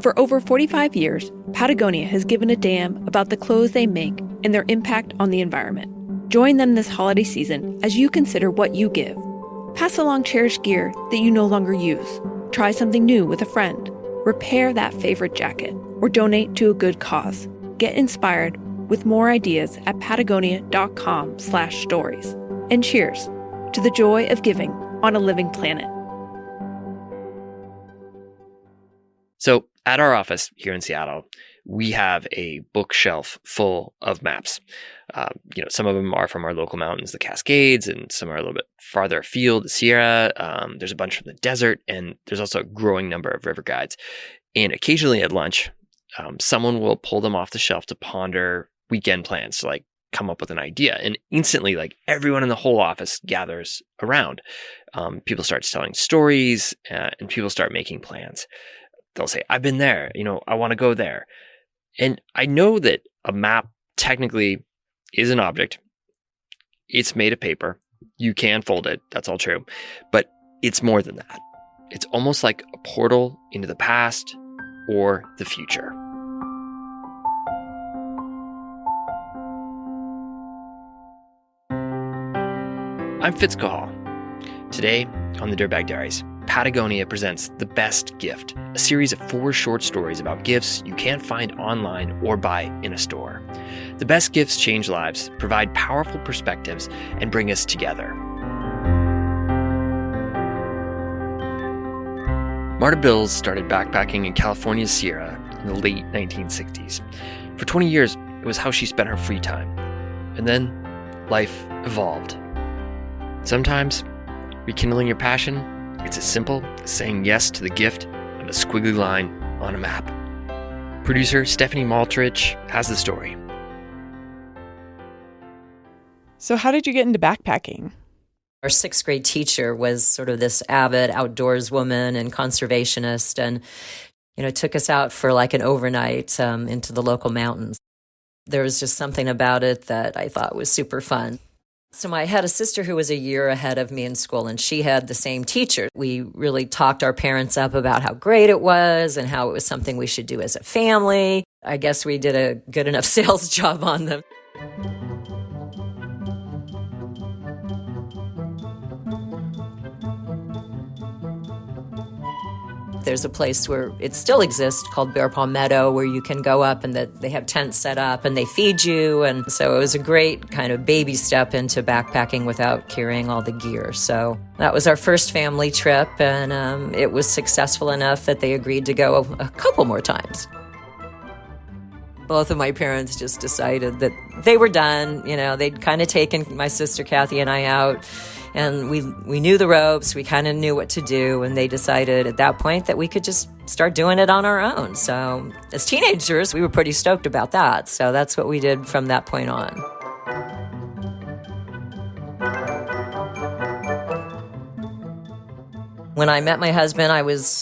For over 45 years, Patagonia has given a damn about the clothes they make and their impact on the environment. Join them this holiday season as you consider what you give. Pass along cherished gear that you no longer use. Try something new with a friend. Repair that favorite jacket or donate to a good cause. Get inspired with more ideas at patagonia.com/stories. And cheers to the joy of giving on a living planet. So at our office here in Seattle, we have a bookshelf full of maps. Some of them are from our local mountains, the Cascades, and some are a little bit farther afield, the Sierra. There's a bunch from the desert, and there's also a growing number of river guides. And occasionally at lunch, someone will pull them off the shelf to ponder weekend plans, to come up with an idea. And instantly, everyone in the whole office gathers around. People start telling stories, and people start making plans. They'll say, I've been there, I want to go there. And I know that a map technically is an object. It's made of paper. You can fold it. That's all true. But it's more than that. It's almost like a portal into the past or the future. I'm Fitz Cahall. Today on the Dirtbag Diaries, Patagonia presents The Best Gift, a series of 4 short stories about gifts you can't find online or buy in a store. The best gifts change lives, provide powerful perspectives, and bring us together. Marta Bills started backpacking in California's Sierra in the late 1960s. For 20 years, it was how she spent her free time. And then life evolved. Sometimes, rekindling your passion, it's as simple as saying yes to the gift of a squiggly line on a map. Producer Stephanie Maltrich has the story. So how did you get into backpacking? Our 6th grade teacher was sort of this avid outdoors woman and conservationist, and took us out for an overnight into the local mountains. There was just something about it that I thought was super fun. So I had a sister who was a year ahead of me in school, and she had the same teacher. We really talked our parents up about how great it was and how it was something we should do as a family. I guess we did a good enough sales job on them. There's a place where it still exists called Bear Paw Meadow, where you can go up and they have tents set up and they feed you. And so it was a great kind of baby step into backpacking without carrying all the gear. So that was our first family trip, and it was successful enough that they agreed to go a couple more times. Both of my parents just decided that they were done. They'd kind of taken my sister Kathy and I out, and we knew the ropes. We kind of knew what to do, and they decided at that point that we could just start doing it on our own. So as teenagers, we were pretty stoked about that. So that's what we did from that point on. When I met my husband, I was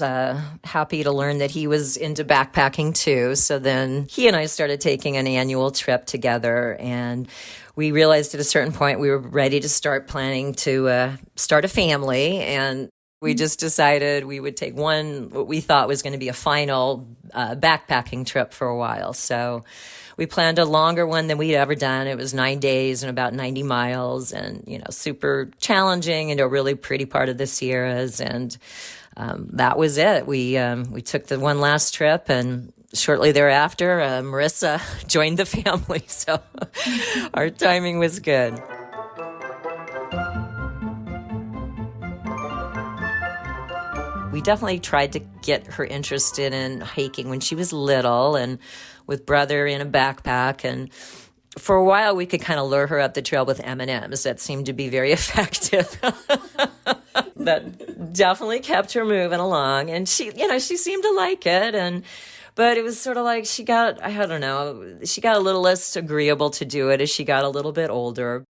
happy to learn that he was into backpacking too. So then he and I started taking an annual trip together, and we realized at a certain point we were ready to start planning to start a family. And we just decided we would take what we thought was going to be a final backpacking trip for a while. So we planned a longer one than we'd ever done. It was 9 days and about 90 miles, and, super challenging into a really pretty part of the Sierras. And that was it. We took the one last trip, and shortly thereafter, Marissa joined the family. So our timing was good. We definitely tried to get her interested in hiking when she was little, and with brother in a backpack. And for a while, we could kind of lure her up the trail with M&Ms. That seemed to be very effective. That definitely kept her moving along. And she seemed to like it. But it was sort of like she got a little less agreeable to do it as she got a little bit older.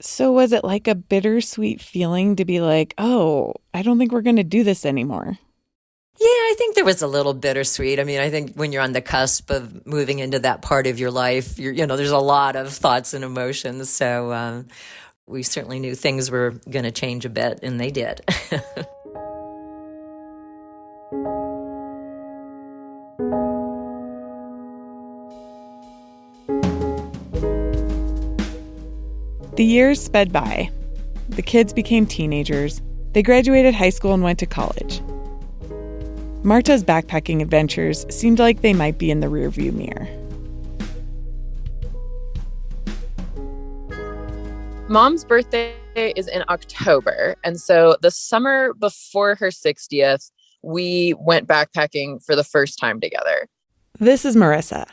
So was it like a bittersweet feeling to be like, oh, I don't think we're going to do this anymore? Yeah, I think there was a little bittersweet. I mean, I think when you're on the cusp of moving into that part of your life, there's a lot of thoughts and emotions. So we certainly knew things were going to change a bit, and they did. The years sped by. The kids became teenagers. They graduated high school and went to college. Marta's backpacking adventures seemed like they might be in the rearview mirror. Mom's birthday is in October, and so the summer before her 60th, we went backpacking for the first time together. This is Marissa.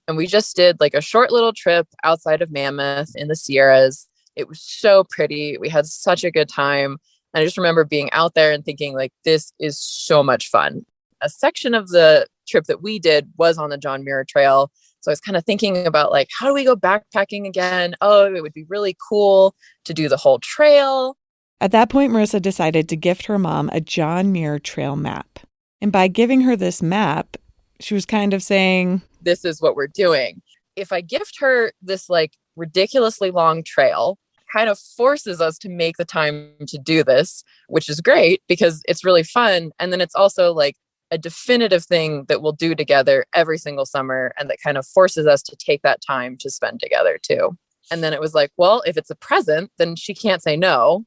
And we just did like a short little trip outside of Mammoth in the Sierras. It was so pretty. We had such a good time. And I just remember being out there and thinking like, this is so much fun. A section of the trip that we did was on the John Muir Trail. So I was kind of thinking about like, how do we go backpacking again? Oh, it would be really cool to do the whole trail. At that point, Marissa decided to gift her mom a John Muir Trail map. And by giving her this map, she was kind of saying, this is what we're doing. If I gift her this like ridiculously long trail, kind of forces us to make the time to do this, which is great because it's really fun. And then it's also like a definitive thing that we'll do together every single summer. And that kind of forces us to take that time to spend together too. And then it was like, well, if it's a present, then she can't say no.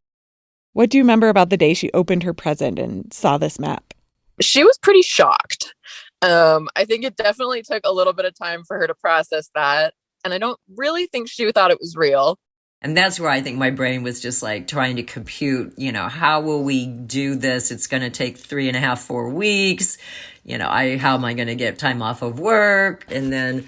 What do you remember about the day she opened her present and saw this map? She was pretty shocked. I think it definitely took a little bit of time for her to process that. And I don't really think she thought it was real. And that's where I think my brain was just like trying to compute, how will we do this? It's going to take 3.5, 4 weeks. How am I going to get time off of work? And then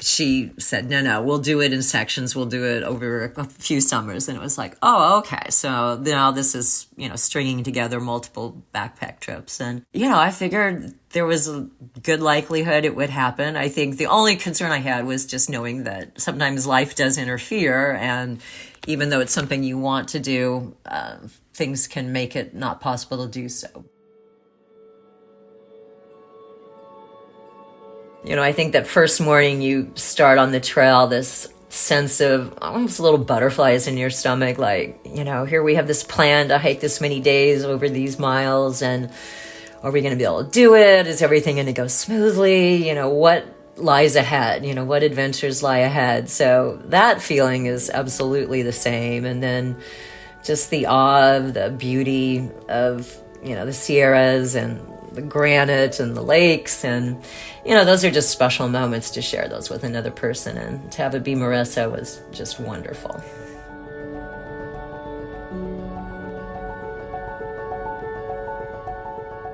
she said, no, we'll do it in sections. We'll do it over a few summers. And it was like, oh, okay. So now this is, stringing together multiple backpack trips. And, I figured there was a good likelihood it would happen. I think the only concern I had was just knowing that sometimes life does interfere. And even though it's something you want to do, things can make it not possible to do so. I think that first morning you start on the trail, this sense of almost little butterflies in your stomach. Like, here we have this plan to hike this many days over these miles. And are we going to be able to do it? Is everything going to go smoothly? What lies ahead? What adventures lie ahead? So that feeling is absolutely the same. And then just the awe of the beauty of, the Sierras and the granite and the lakes. And, those are just special moments to share those with another person. And to have it be Marissa was just wonderful.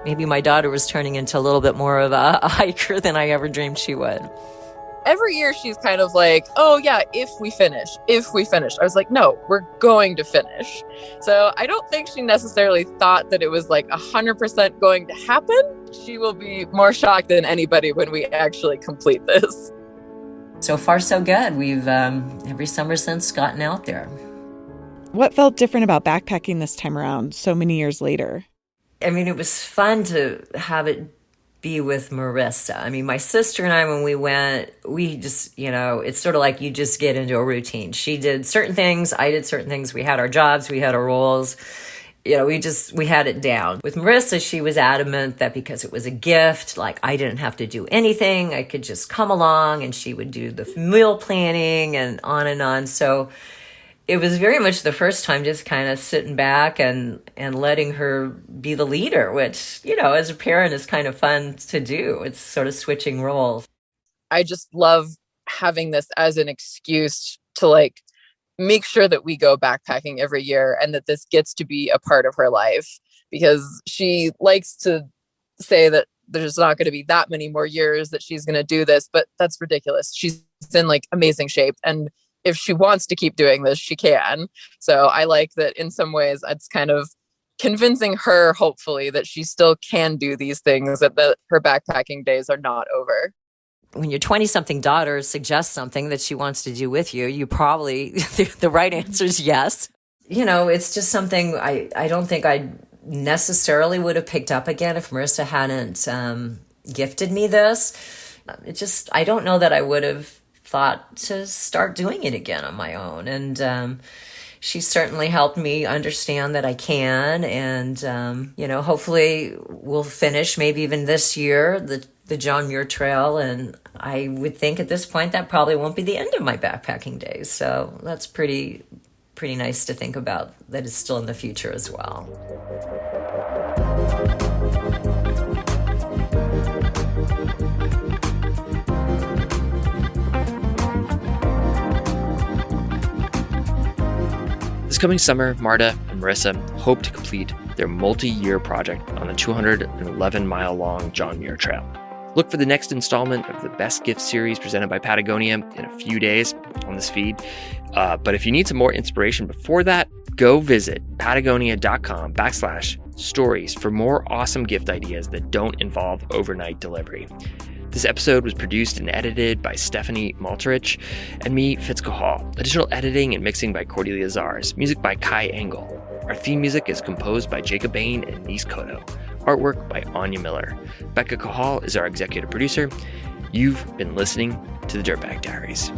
Maybe my daughter was turning into a little bit more of a hiker than I ever dreamed she would. Every year she's kind of like, oh yeah, if we finish. I was like, no, we're going to finish. So I don't think she necessarily thought that it was like 100% going to happen. She will be more shocked than anybody when we actually complete this. So far, so good. We've every summer since gotten out there. What felt different about backpacking this time around so many years later? I mean, it was fun to have it be with Marissa. I mean, my sister and I, when we went, we just, it's sort of like you just get into a routine. She did certain things. I did certain things. We had our jobs. We had our roles. We had it down. With Marissa, she was adamant that because it was a gift, like I didn't have to do anything. I could just come along and she would do the meal planning and on and on. So it was very much the first time just kind of sitting back and letting her be the leader, which, as a parent is kind of fun to do. It's sort of switching roles. I just love having this as an excuse to like make sure that we go backpacking every year and that this gets to be a part of her life, because she likes to say that there's not going to be that many more years that she's going to do this, but that's ridiculous. She's in like amazing shape. And if she wants to keep doing this, she can. So I like that in some ways it's kind of convincing her, hopefully, that she still can do these things, that her backpacking days are not over. When your 20-something daughter suggests something that she wants to do with you, you probably, the right answer is yes. It's just something I don't think I necessarily would have picked up again if Marissa hadn't gifted me this. I don't know that I would have thought to start doing it again on my own. And she certainly helped me understand that I can. And, hopefully we'll finish maybe even this year, the John Muir Trail. And I would think at this point that probably won't be the end of my backpacking days. So that's pretty pretty nice to think about that is still in the future as well. This coming summer, Marta and Marissa hope to complete their multi-year project on the 211-mile-long John Muir Trail. Look for the next installment of the Best Gift series presented by Patagonia in a few days on this feed. But if you need some more inspiration before that, go visit patagonia.com/stories for more awesome gift ideas that don't involve overnight delivery. This episode was produced and edited by Stephanie Malterich and me, Fitzko Hall. Additional editing and mixing by Cordelia Zars. Music by Kai Engel. Our theme music is composed by Jacob Bain and Nis Koto. Artwork by Anya Miller. Becca Cahal is our executive producer. You've been listening to the Dirtbag Diaries.